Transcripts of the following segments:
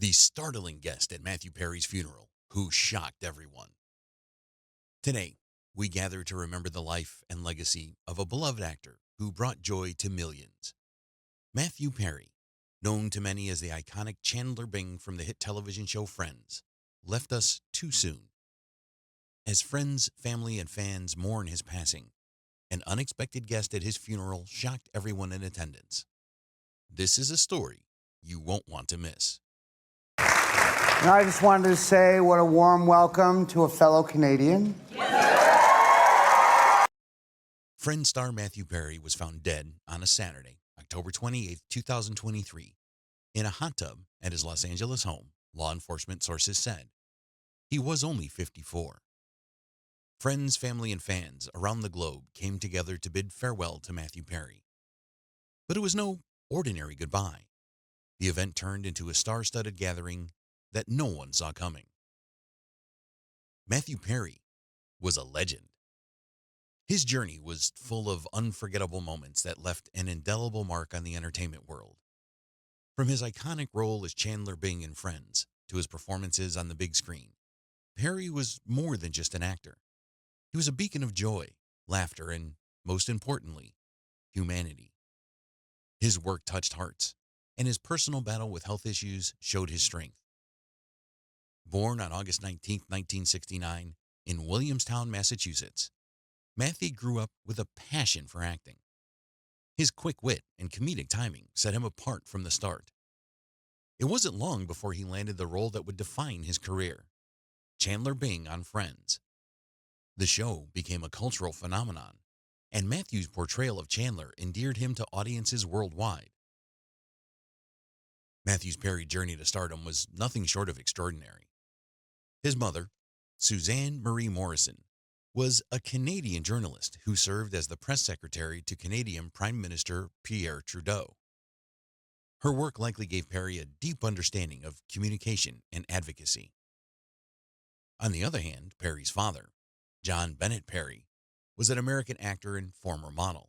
the startling guest at Matthew Perry's funeral who shocked everyone. Today, we gather to remember the life and legacy of a beloved actor who brought joy to millions. Matthew Perry, known to many as the iconic Chandler Bing from the hit television show Friends, left us too soon. As friends, family, and fans mourn his passing, an unexpected guest at his funeral shocked everyone in attendance. This is a story you won't want to miss. And I just wanted to say what a warm welcome to a fellow Canadian. Friends star Matthew Perry was found dead on a Saturday, October 28, 2023, in a hot tub at his Los Angeles home, law enforcement sources said. He was only 54. Friends, family, and fans around the globe came together to bid farewell to Matthew Perry. But it was no ordinary goodbye. The event turned into a star-studded gathering that no one saw coming. Matthew Perry was a legend. His journey was full of unforgettable moments that left an indelible mark on the entertainment world. From his iconic role as Chandler Bing in Friends to his performances on the big screen, Perry was more than just an actor. He was a beacon of joy, laughter, and, most importantly, humanity. His work touched hearts, and his personal battle with health issues showed his strength. Born on August 19, 1969, in Williamstown, Massachusetts, Matthew grew up with a passion for acting. His quick wit and comedic timing set him apart from the start. It wasn't long before he landed the role that would define his career, Chandler Bing on Friends. The show became a cultural phenomenon, and Matthew's portrayal of Chandler endeared him to audiences worldwide. Matthew Perry's journey to stardom was nothing short of extraordinary. His mother, Suzanne Marie Morrison, was a Canadian journalist who served as the press secretary to Canadian Prime Minister Pierre Trudeau. Her work likely gave Perry a deep understanding of communication and advocacy. On the other hand, Perry's father, John Bennett Perry, was an American actor and former model.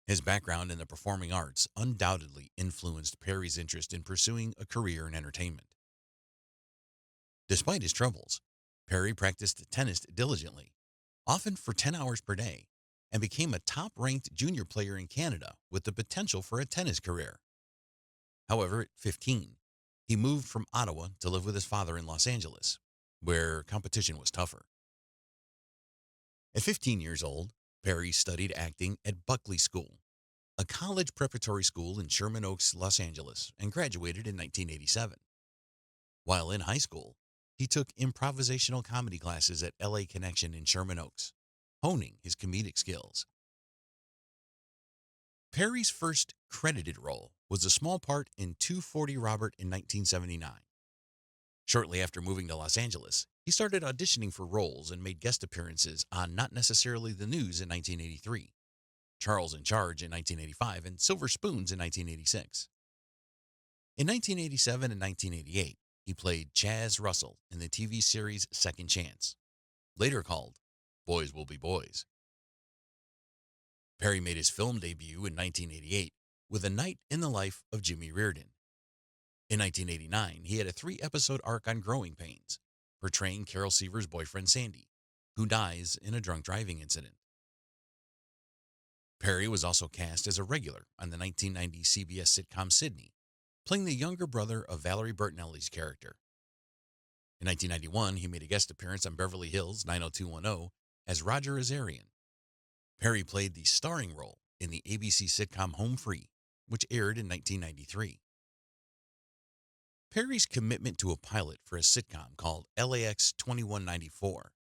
His background in the performing arts undoubtedly influenced Perry's interest in pursuing a career in entertainment. Despite his troubles, Perry practiced tennis diligently, often for 10 hours per day, and became a top-ranked junior player in Canada with the potential for a tennis career. However, at 15, he moved from Ottawa to live with his father in Los Angeles, where competition was tougher. At 15 years old, Perry studied acting at Buckley School, a college preparatory school in Sherman Oaks, Los Angeles, and graduated in 1987. While in high school, he took improvisational comedy classes at LA Connection in Sherman Oaks, honing his comedic skills. Perry's first credited role was a small part in 240 Robert in 1979. Shortly after moving to Los Angeles, he started auditioning for roles and made guest appearances on Not Necessarily the News in 1983, Charles in Charge in 1985, and Silver Spoons in 1986. In 1987 and 1988, he played Chaz Russell in the TV series Second Chance, later called Boys Will Be Boys. Perry made his film debut in 1988 with A Night in the Life of Jimmy Reardon. In 1989, he had a 3-episode arc on Growing Pains, portraying Carol Seaver's boyfriend Sandy, who dies in a drunk driving incident. Perry was also cast as a regular on the 1990 CBS sitcom Sydney, playing the younger brother of Valerie Bertinelli's character. In 1991, he made a guest appearance on Beverly Hills 90210 as Roger Azarian. Perry played the starring role in the ABC sitcom Home Free, which aired in 1993. Perry's commitment to a pilot for a sitcom called LAX 2194,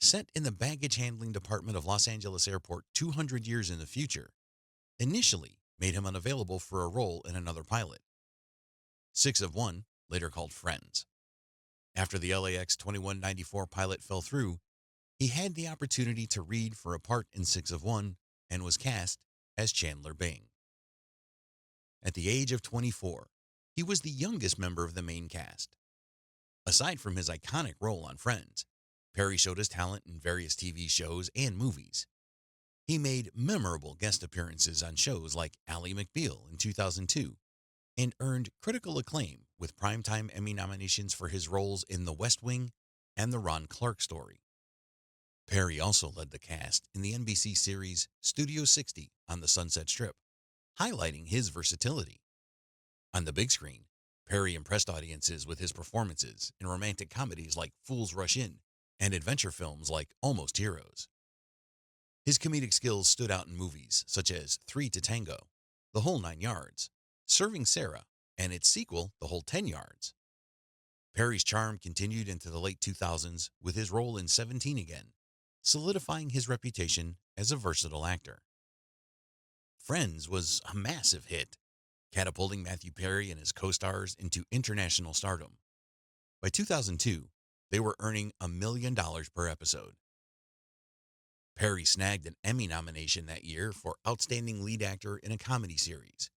set in the baggage handling department of Los Angeles Airport 200 years in the future, initially made him unavailable for a role in another pilot, 6 of 1, later called Friends. After the LAX 2194 pilot fell through, he had the opportunity to read for a part in 6 of 1 and was cast as Chandler Bing. At the age of 24, he was the youngest member of the main cast. Aside from his iconic role on Friends, Perry showed his talent in various TV shows and movies. He made memorable guest appearances on shows like Ally McBeal in 2002 and earned critical acclaim with Primetime Emmy nominations for his roles in The West Wing and The Ron Clark Story. Perry also led the cast in the NBC series Studio 60 on the Sunset Strip, highlighting his versatility. On the big screen, Perry impressed audiences with his performances in romantic comedies like Fools Rush In and adventure films like Almost Heroes. His comedic skills stood out in movies such as Three to Tango, The Whole Nine Yards, Serving Sarah, and its sequel, The Whole 10 Yards. Perry's charm continued into the late 2000s with his role in 17 Again, solidifying his reputation as a versatile actor. Friends was a massive hit, catapulting Matthew Perry and his co-stars into international stardom. By 2002, they were earning $1 million per episode. Perry snagged an Emmy nomination that year for Outstanding Lead Actor in a Comedy Series.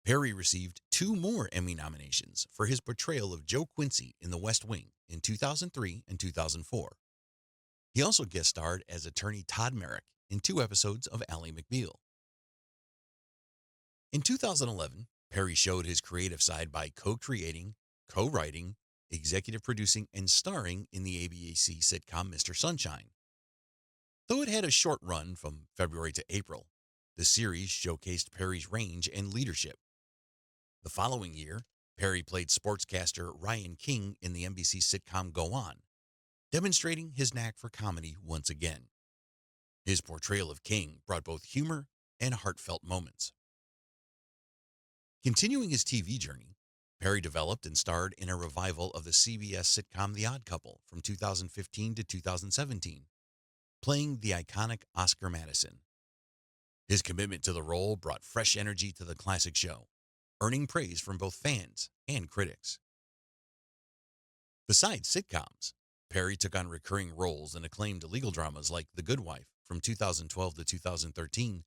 Perry received 2 more Emmy nominations for his portrayal of Joe Quincy in The West Wing in 2003 and 2004. He also guest starred as attorney Todd Merrick in 2 episodes of Ally McBeal. In 2011, Perry showed his creative side by co-creating, co-writing, executive producing, and starring in the ABC sitcom Mr. Sunshine. Though it had a short run from February to April, the series showcased Perry's range and leadership. The following year, Perry played sportscaster Ryan King in the NBC sitcom Go On, demonstrating his knack for comedy once again. His portrayal of King brought both humor and heartfelt moments. Continuing his TV journey, Perry developed and starred in a revival of the CBS sitcom The Odd Couple from 2015 to 2017, playing the iconic Oscar Madison. His commitment to the role brought fresh energy to the classic show, earning praise from both fans and critics. Besides sitcoms, Perry took on recurring roles in acclaimed legal dramas like The Good Wife from 2012 to 2013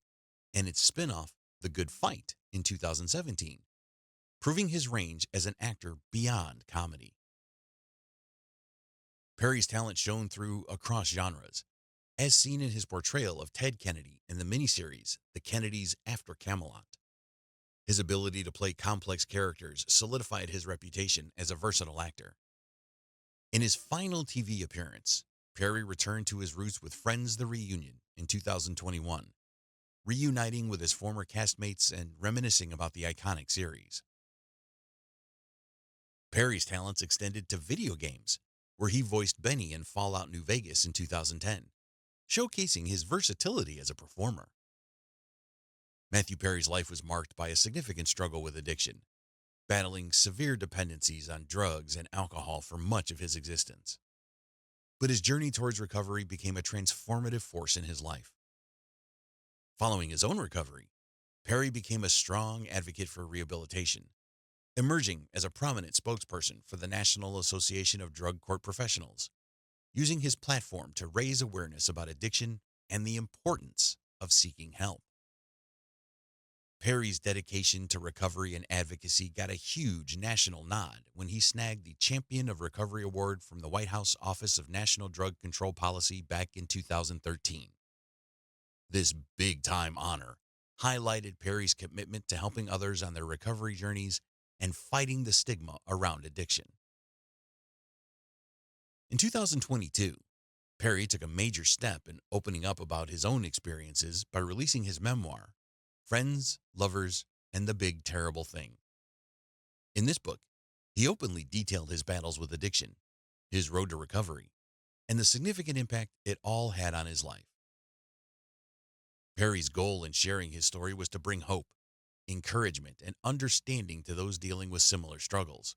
and its spin-off The Good Fight in 2017, proving his range as an actor beyond comedy. Perry's talent shone through across genres, as seen in his portrayal of Ted Kennedy in the miniseries The Kennedys After Camelot. His ability to play complex characters solidified his reputation as a versatile actor. In his final TV appearance, Perry returned to his roots with Friends: The Reunion in 2021, reuniting with his former castmates and reminiscing about the iconic series. Perry's talents extended to video games, where he voiced Benny in Fallout New Vegas in 2010, showcasing his versatility as a performer. Matthew Perry's life was marked by a significant struggle with addiction, battling severe dependencies on drugs and alcohol for much of his existence. But his journey towards recovery became a transformative force in his life. Following his own recovery, Perry became a strong advocate for rehabilitation, emerging as a prominent spokesperson for the National Association of Drug Court Professionals, using his platform to raise awareness about addiction and the importance of seeking help. Perry's dedication to recovery and advocacy got a huge national nod when he snagged the Champion of Recovery Award from the White House Office of National Drug Control Policy back in 2013. This big-time honor highlighted Perry's commitment to helping others on their recovery journeys and fighting the stigma around addiction. In 2022, Perry took a major step in opening up about his own experiences by releasing his memoir, Friends, Lovers, and the Big Terrible Thing. In this book, he openly detailed his battles with addiction, his road to recovery, and the significant impact it all had on his life. Perry's goal in sharing his story was to bring hope, encouragement, and understanding to those dealing with similar struggles.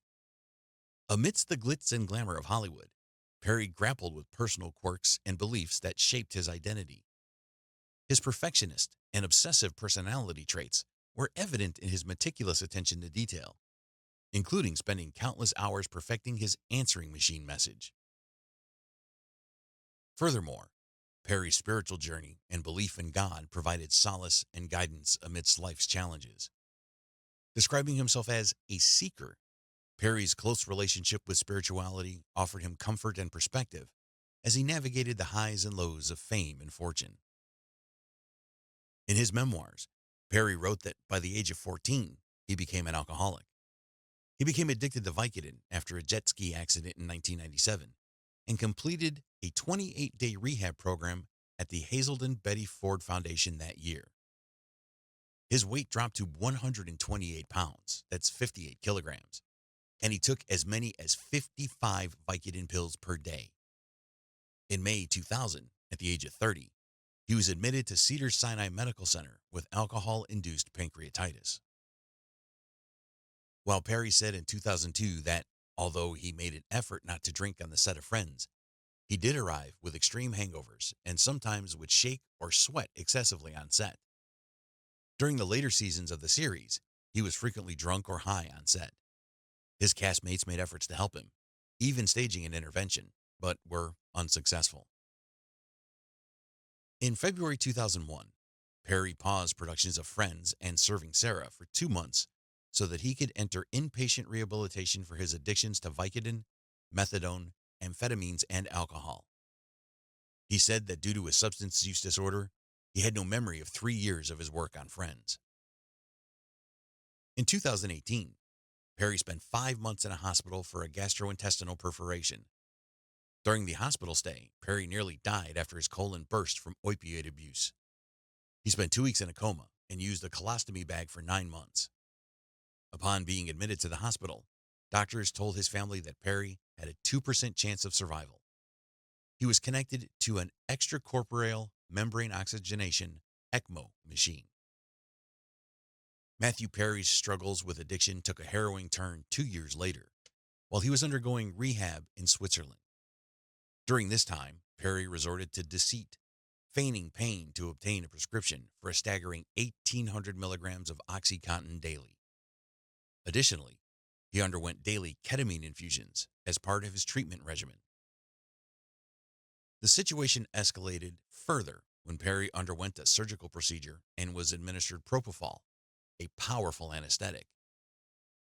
Amidst the glitz and glamour of Hollywood, Perry grappled with personal quirks and beliefs that shaped his identity. His perfectionist and obsessive personality traits were evident in his meticulous attention to detail, including spending countless hours perfecting his answering machine message. Furthermore, Perry's spiritual journey and belief in God provided solace and guidance amidst life's challenges. Describing himself as a seeker, Perry's close relationship with spirituality offered him comfort and perspective as he navigated the highs and lows of fame and fortune. In his memoirs, Perry wrote that by the age of 14, he became an alcoholic. He became addicted to Vicodin after a jet ski accident in 1997 and completed a 28-day rehab program at the Hazelden Betty Ford Foundation that year. His weight dropped to 128 pounds, that's 58 kilograms, and he took as many as 55 Vicodin pills per day. In May 2000, at the age of 30, he was admitted to Cedars-Sinai Medical Center with alcohol-induced pancreatitis. While Perry said in 2002 that, although he made an effort not to drink on the set of Friends, he did arrive with extreme hangovers and sometimes would shake or sweat excessively on set. During the later seasons of the series, he was frequently drunk or high on set. His castmates made efforts to help him, even staging an intervention, but were unsuccessful. In February 2001, Perry paused productions of Friends and Serving Sarah for 2 months so that he could enter inpatient rehabilitation for his addictions to Vicodin, methadone, amphetamines, and alcohol. He said that due to his substance use disorder, he had no memory of 3 years of his work on Friends. In 2018, Perry spent 5 months in a hospital for a gastrointestinal perforation. During the hospital stay, Perry nearly died after his colon burst from opioid abuse. He spent 2 weeks in a coma and used a colostomy bag for 9 months. Upon being admitted to the hospital, doctors told his family that Perry had a 2% chance of survival. He was connected to an extracorporeal membrane oxygenation ECMO machine. Matthew Perry's struggles with addiction took a harrowing turn 2 years later, while he was undergoing rehab in Switzerland. During this time, Perry resorted to deceit, feigning pain to obtain a prescription for a staggering 1,800 milligrams of OxyContin daily. Additionally, he underwent daily ketamine infusions as part of his treatment regimen. The situation escalated further when Perry underwent a surgical procedure and was administered propofol, a powerful anesthetic.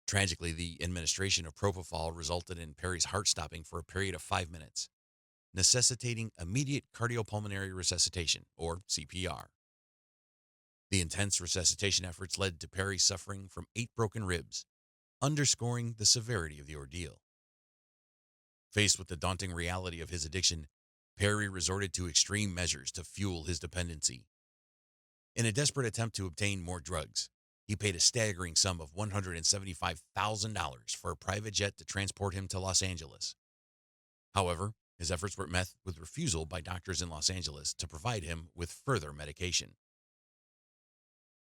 Tragically, the administration of propofol resulted in Perry's heart stopping for a period of 5 minutes, necessitating immediate cardiopulmonary resuscitation, or CPR. The intense resuscitation efforts led to Perry suffering from 8 broken ribs, underscoring the severity of the ordeal. Faced with the daunting reality of his addiction, Perry resorted to extreme measures to fuel his dependency. In a desperate attempt to obtain more drugs, he paid a staggering sum of $175,000 for a private jet to transport him to Los Angeles. However, his efforts were met with refusal by doctors in Los Angeles to provide him with further medication.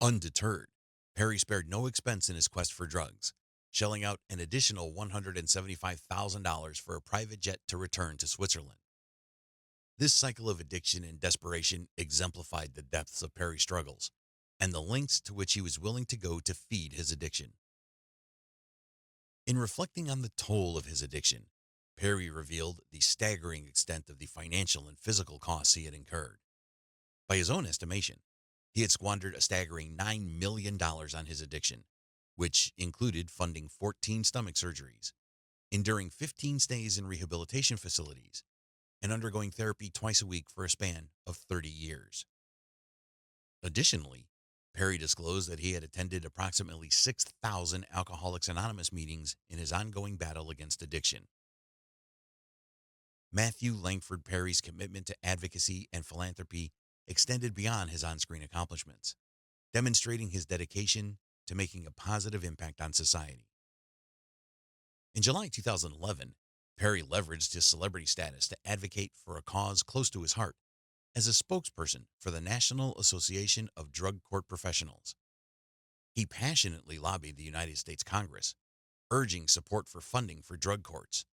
Undeterred, Perry spared no expense in his quest for drugs, shelling out an additional $175,000 for a private jet to return to Switzerland. This cycle of addiction and desperation exemplified the depths of Perry's struggles and the lengths to which he was willing to go to feed his addiction. In reflecting on the toll of his addiction, Perry revealed the staggering extent of the financial and physical costs he had incurred. By his own estimation, he had squandered a staggering $9 million on his addiction, which included funding 14 stomach surgeries, enduring 15 stays in rehabilitation facilities, and undergoing therapy twice a week for a span of 30 years. Additionally, Perry disclosed that he had attended approximately 6,000 Alcoholics Anonymous meetings in his ongoing battle against addiction. Matthew Langford Perry's commitment to advocacy and philanthropy extended beyond his on-screen accomplishments, demonstrating his dedication to making a positive impact on society. In July 2011, Perry leveraged his celebrity status to advocate for a cause close to his heart as a spokesperson for the National Association of Drug Court Professionals. He passionately lobbied the United States Congress, urging support for funding for drug courts,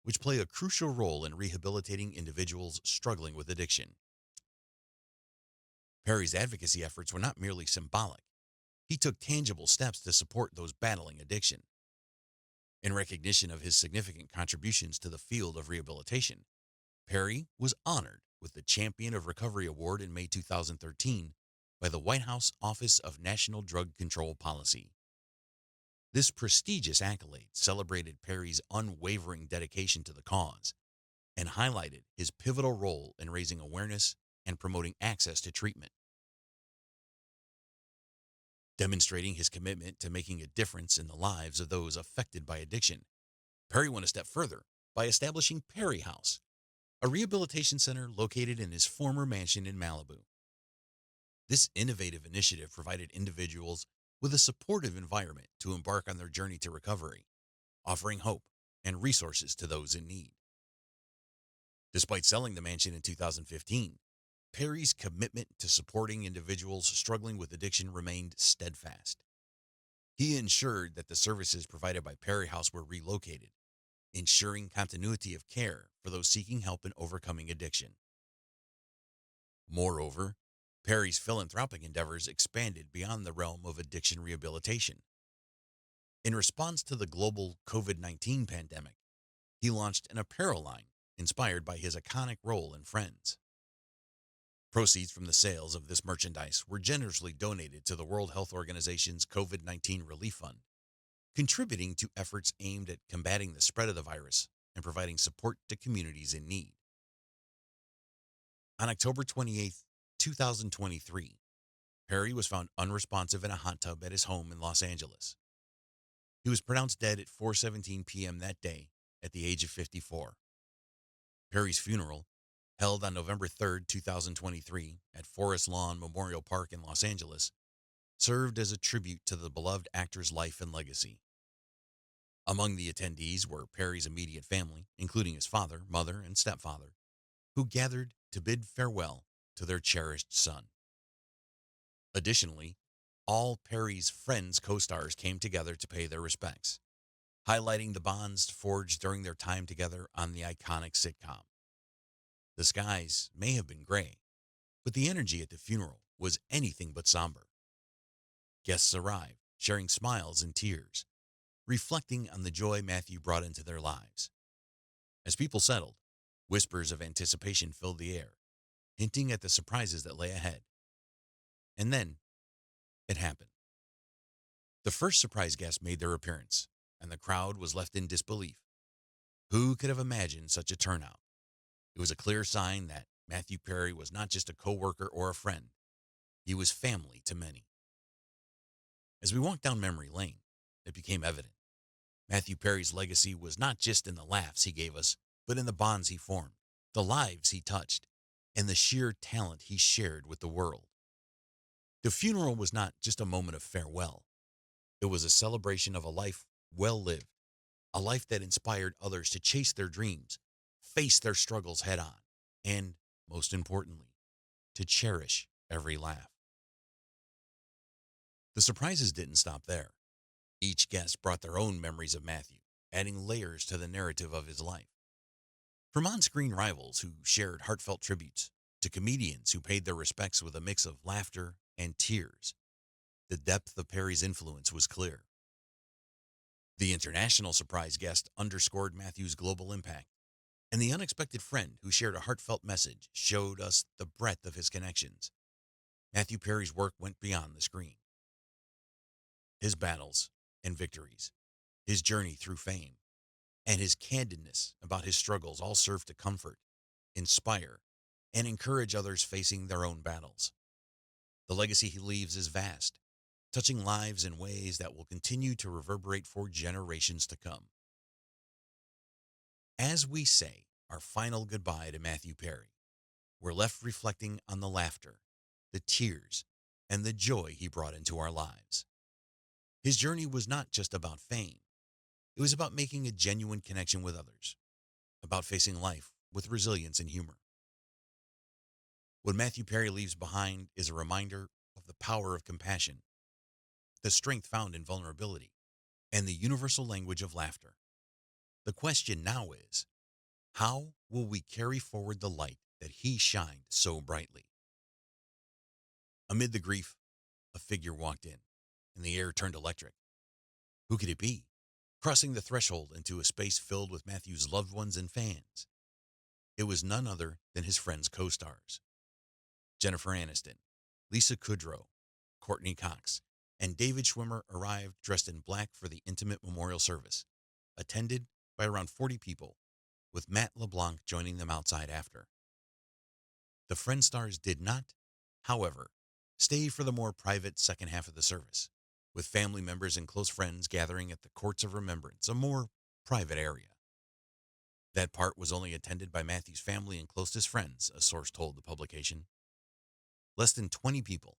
which play a crucial role in rehabilitating individuals struggling with addiction. Perry's advocacy efforts were not merely symbolic. He took tangible steps to support those battling addiction. In recognition of his significant contributions to the field of rehabilitation, Perry was honored with the Champion of Recovery Award in May 2013 by the White House Office of National Drug Control Policy. This prestigious accolade celebrated Perry's unwavering dedication to the cause and highlighted his pivotal role in raising awareness and promoting access to treatment. Demonstrating his commitment to making a difference in the lives of those affected by addiction, Perry went a step further by establishing Perry House, a rehabilitation center located in his former mansion in Malibu. This innovative initiative provided individuals with a supportive environment to embark on their journey to recovery, offering hope and resources to those in need. Despite selling the mansion in 2015, Perry's commitment to supporting individuals struggling with addiction remained steadfast. He ensured that the services provided by Perry House were relocated, ensuring continuity of care for those seeking help in overcoming addiction. Moreover, Perry's philanthropic endeavors expanded beyond the realm of addiction rehabilitation. In response to the global COVID-19 pandemic, he launched an apparel line inspired by his iconic role in Friends. Proceeds from the sales of this merchandise were generously donated to the World Health Organization's COVID-19 Relief Fund, contributing to efforts aimed at combating the spread of the virus and providing support to communities in need. On October 28, 2023, Perry was found unresponsive in a hot tub at his home in Los Angeles. He was pronounced dead at 4:17 p.m. that day at the age of 54. Perry's funeral, held on November 3, 2023 at Forest Lawn Memorial Park in Los Angeles, served as a tribute to the beloved actor's life and legacy. Among the attendees were Perry's immediate family, including his father, mother, and stepfather, who gathered to bid farewell to their cherished son. Additionally, all Perry's Friends co-stars came together to pay their respects, highlighting the bonds forged during their time together on the iconic sitcom. The skies may have been gray, but the energy at the funeral was anything but somber. Guests arrived, sharing smiles and tears, reflecting on the joy Matthew brought into their lives. As people settled, whispers of anticipation filled the air, hinting at the surprises that lay ahead. And then, it happened. The first surprise guests made their appearance, and the crowd was left in disbelief. Who could have imagined such a turnout? It was a clear sign that Matthew Perry was not just a co-worker or a friend. He was family to many. As we walked down memory lane, it became evident. Matthew Perry's legacy was not just in the laughs he gave us, but in the bonds he formed, the lives he touched, and the sheer talent he shared with the world. The funeral was not just a moment of farewell. It was a celebration of a life well lived, a life that inspired others to chase their dreams, face their struggles head on, and, most importantly, to cherish every laugh. The surprises didn't stop there. Each guest brought their own memories of Matthew, adding layers to the narrative of his life. From on-screen rivals who shared heartfelt tributes, to comedians who paid their respects with a mix of laughter and tears, the depth of Perry's influence was clear. The international surprise guest underscored Matthew's global impact, and the unexpected friend who shared a heartfelt message showed us the breadth of his connections. Matthew Perry's work went beyond the screen. His battles and victories, his journey through fame, and his candidness about his struggles all serve to comfort, inspire, and encourage others facing their own battles. The legacy he leaves is vast, touching lives in ways that will continue to reverberate for generations to come. As we say our final goodbye to Matthew Perry, we're left reflecting on the laughter, the tears, and the joy he brought into our lives. His journey was not just about fame. It was about making a genuine connection with others, about facing life with resilience and humor. What Matthew Perry leaves behind is a reminder of the power of compassion, the strength found in vulnerability, and the universal language of laughter. The question now is, how will we carry forward the light that he shined so brightly? Amid the grief, a figure walked in, and the air turned electric. Who could it be? Crossing the threshold into a space filled with Matthew's loved ones and fans. It was none other than his Friends co-stars. Jennifer Aniston, Lisa Kudrow, Courtney Cox, and David Schwimmer arrived dressed in black for the intimate memorial service, attended by around 40 people, with Matt LeBlanc joining them outside after. The Friends stars did not, however, stay for the more private second half of the service, with family members and close friends gathering at the Courts of Remembrance, a more private area. That part was only attended by Matthew's family and closest friends, a source told the publication. Less than 20 people.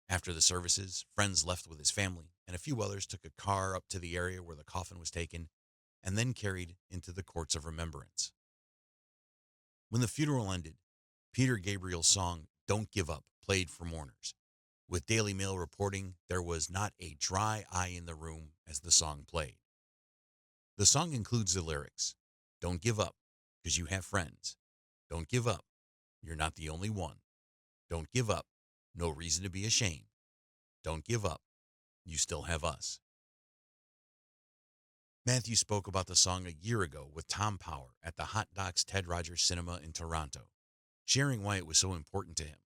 After the services, friends left with his family, and a few others took a car up to the area where the coffin was taken and then carried into the Courts of Remembrance. When the funeral ended, Peter Gabriel's song Don't Give Up played for mourners, with Daily Mail reporting there was not a dry eye in the room as the song played. The song includes the lyrics, "Don't give up, because you have friends. Don't give up, you're not the only one. Don't give up, no reason to be ashamed. Don't give up, you still have us." Matthew spoke about the song a year ago with Tom Power at the Hot Docs Ted Rogers Cinema in Toronto, sharing why it was so important to him.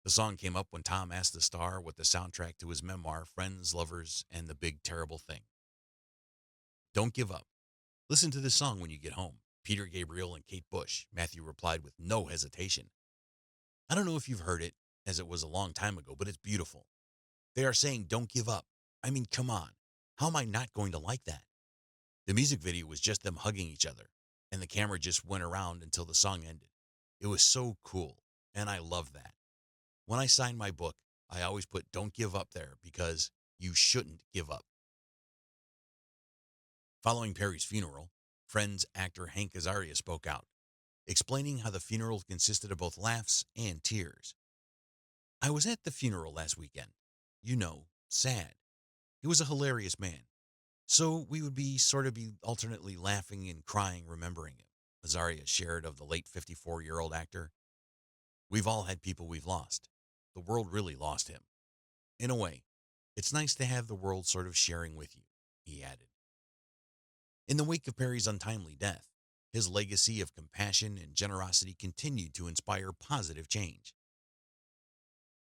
The song came up when Tom asked the star what the soundtrack to his memoir, Friends, Lovers, and the Big Terrible Thing. "Don't give up. Listen to this song when you get home. Peter Gabriel and Kate Bush," Matthew replied with no hesitation. "I don't know if you've heard it, as it was a long time ago, but it's beautiful. They are saying don't give up. I mean, come on. How am I not going to like that?" The music video was just them hugging each other, and the camera just went around until the song ended. It was so cool, and I love that. When I sign my book, I always put "Don't give up" there because you shouldn't give up. Following Perry's funeral, Friends actor Hank Azaria spoke out, explaining how the funeral consisted of both laughs and tears. "I was at the funeral last weekend. Sad. He was a hilarious man. So we would be alternately laughing and crying remembering him," Azaria shared of the late 54-year-old actor. "We've all had people we've lost. The world really lost him. In a way, it's nice to have the world sort of sharing with you," he added. In the wake of Perry's untimely death, his legacy of compassion and generosity continued to inspire positive change.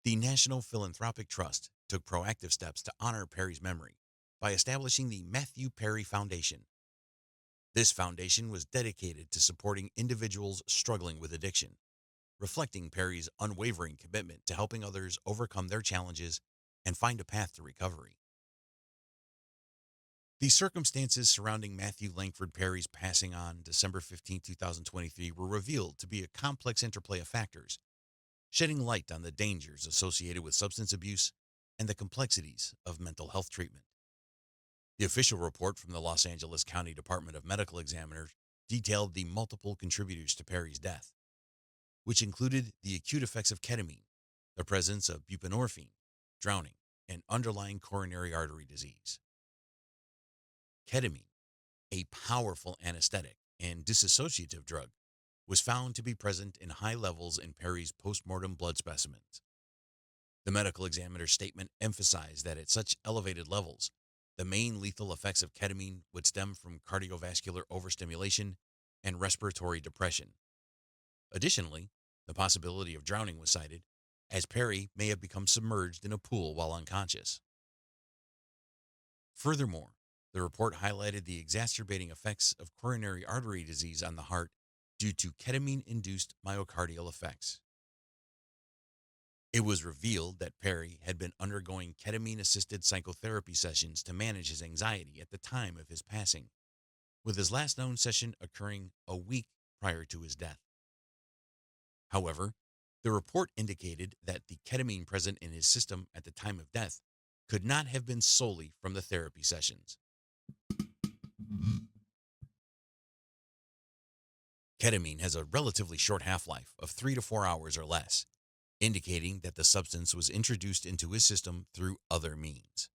The National Philanthropic Trust took proactive steps to honor Perry's memory by establishing the Matthew Perry Foundation. This foundation was dedicated to supporting individuals struggling with addiction, reflecting Perry's unwavering commitment to helping others overcome their challenges and find a path to recovery. The circumstances surrounding Matthew Langford Perry's passing on December 15, 2023 were revealed to be a complex interplay of factors, shedding light on the dangers associated with substance abuse and the complexities of mental health treatment. The official report from the Los Angeles County Department of Medical Examiners detailed the multiple contributors to Perry's death, which included the acute effects of ketamine, the presence of buprenorphine, drowning, and underlying coronary artery disease. Ketamine, a powerful anesthetic and dissociative drug, was found to be present in high levels in Perry's postmortem blood specimens. The medical examiner's statement emphasized that at such elevated levels, the main lethal effects of ketamine would stem from cardiovascular overstimulation and respiratory depression. Additionally, the possibility of drowning was cited, as Perry may have become submerged in a pool while unconscious. Furthermore, the report highlighted the exacerbating effects of coronary artery disease on the heart due to ketamine-induced myocardial effects. It was revealed that Perry had been undergoing ketamine-assisted psychotherapy sessions to manage his anxiety at the time of his passing, with his last known session occurring a week prior to his death. However, the report indicated that the ketamine present in his system at the time of death could not have been solely from the therapy sessions. Ketamine has a relatively short half-life of 3 to 4 hours or less, indicating that the substance was introduced into his system through other means.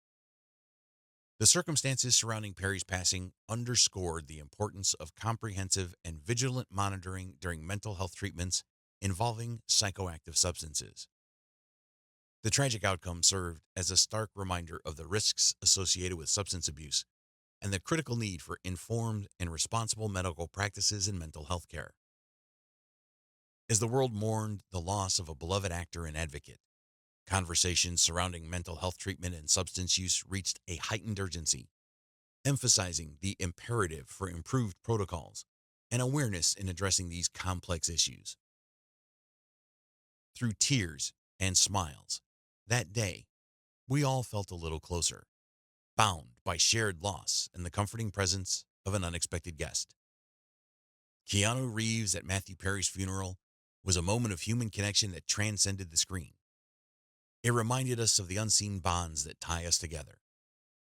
The circumstances surrounding Perry's passing underscored the importance of comprehensive and vigilant monitoring during mental health treatments involving psychoactive substances. The tragic outcome served as a stark reminder of the risks associated with substance abuse and the critical need for informed and responsible medical practices in mental health care. As the world mourned the loss of a beloved actor and advocate, conversations surrounding mental health treatment and substance use reached a heightened urgency, emphasizing the imperative for improved protocols and awareness in addressing these complex issues. Through tears and smiles. That day, we all felt a little closer, bound by shared loss and the comforting presence of an unexpected guest. Keanu Reeves at Matthew Perry's funeral was a moment of human connection that transcended the screen. It reminded us of the unseen bonds that tie us together,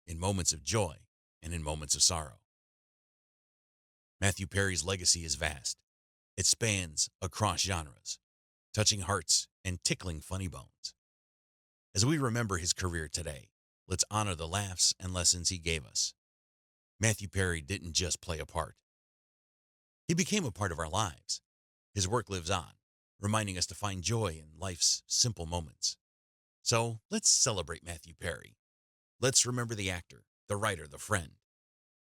in moments of joy and in moments of sorrow. Matthew Perry's legacy is vast. It spans across genres, touching hearts and tickling funny bones. As we remember his career today, let's honor the laughs and lessons he gave us. Matthew Perry didn't just play a part. He became a part of our lives. His work lives on, reminding us to find joy in life's simple moments. So let's celebrate Matthew Perry. Let's remember the actor, the writer, the friend.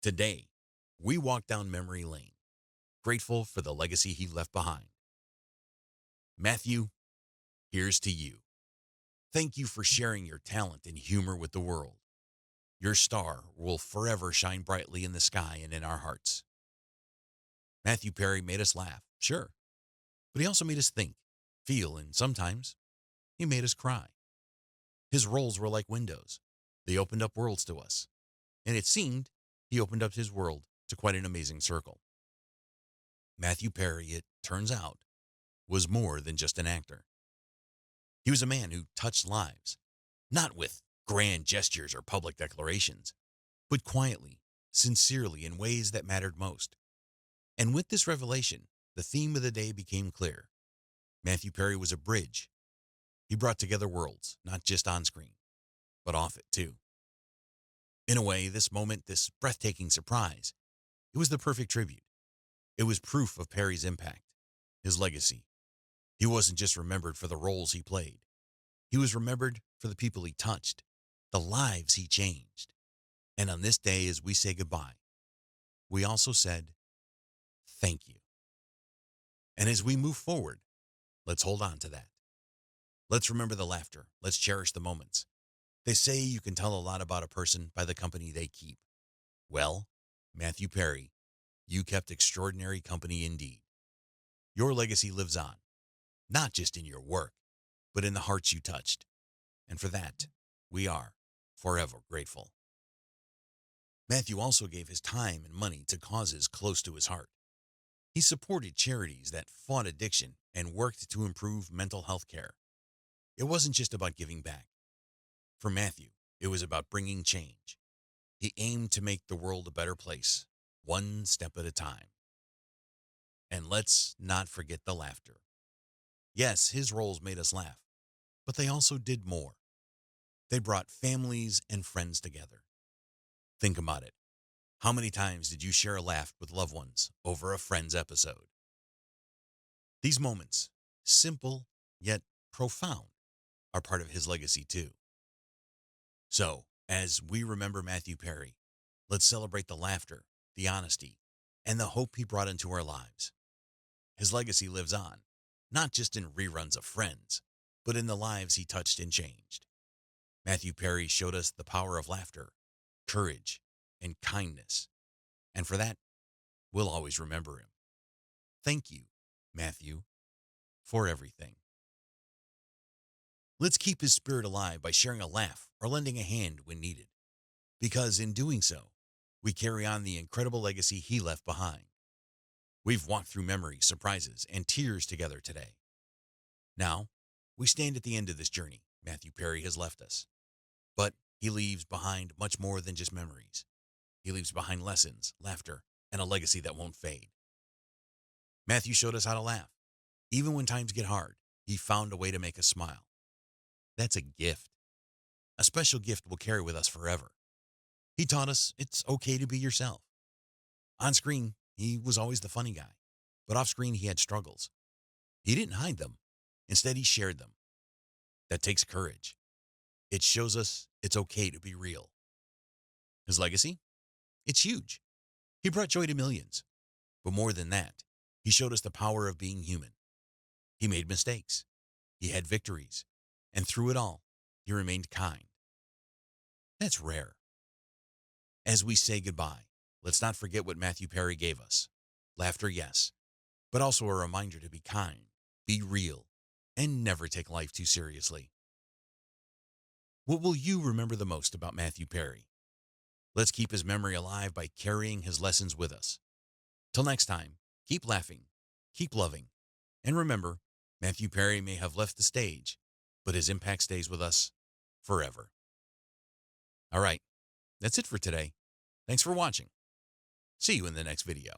Today, we walk down memory lane, grateful for the legacy he left behind. Matthew, here's to you. Thank you for sharing your talent and humor with the world. Your star will forever shine brightly in the sky and in our hearts. Matthew Perry made us laugh, sure, but he also made us think, feel, and sometimes he made us cry. His roles were like windows. They opened up worlds to us, and it seemed he opened up his world to quite an amazing circle. Matthew Perry, it turns out, was more than just an actor. He was a man who touched lives, not with grand gestures or public declarations, but quietly, sincerely in ways that mattered most. And with this revelation, the theme of the day became clear. Matthew Perry was a bridge. He brought together worlds, not just on screen, but off it too. In a way, this moment, this breathtaking surprise, it was the perfect tribute. It was proof of Perry's impact, his legacy. He wasn't just remembered for the roles he played. He was remembered for the people he touched, the lives he changed. And on this day, as we say goodbye, we also said, thank you. And as we move forward, let's hold on to that. Let's remember the laughter. Let's cherish the moments. They say you can tell a lot about a person by the company they keep. Well, Matthew Perry, you kept extraordinary company indeed. Your legacy lives on, not just in your work, but in the hearts you touched. And for that, we are forever grateful. Matthew also gave his time and money to causes close to his heart. He supported charities that fought addiction and worked to improve mental health care. It wasn't just about giving back. For Matthew, it was about bringing change. He aimed to make the world a better place, one step at a time. And let's not forget the laughter. Yes, his roles made us laugh, but they also did more. They brought families and friends together. Think about it. How many times did you share a laugh with loved ones over a Friends episode? These moments, simple yet profound, are part of his legacy too. So, as we remember Matthew Perry, let's celebrate the laughter, the honesty, and the hope he brought into our lives. His legacy lives on, not just in reruns of Friends, but in the lives he touched and changed. Matthew Perry showed us the power of laughter, courage, and kindness. And for that, we'll always remember him. Thank you, Matthew, for everything. Let's keep his spirit alive by sharing a laugh or lending a hand when needed. Because in doing so, we carry on the incredible legacy he left behind. We've walked through memories, surprises, and tears together today. Now, we stand at the end of this journey Matthew Perry has left us. But he leaves behind much more than just memories. He leaves behind lessons, laughter, and a legacy that won't fade. Matthew showed us how to laugh. Even when times get hard, he found a way to make us smile. That's a gift. A special gift we'll carry with us forever. He taught us it's okay to be yourself. On screen, he was always the funny guy. But off screen, he had struggles. He didn't hide them. Instead, he shared them. That takes courage. It shows us it's okay to be real. His legacy? It's huge. He brought joy to millions. But more than that, he showed us the power of being human. He made mistakes. He had victories. And through it all, he remained kind. That's rare. As we say goodbye, let's not forget what Matthew Perry gave us. Laughter, yes, but also a reminder to be kind, be real, and never take life too seriously. What will you remember the most about Matthew Perry? Let's keep his memory alive by carrying his lessons with us. Till next time, keep laughing, keep loving, and remember, Matthew Perry may have left the stage, but his impact stays with us forever. All right, that's it for today. Thanks for watching. See you in the next video.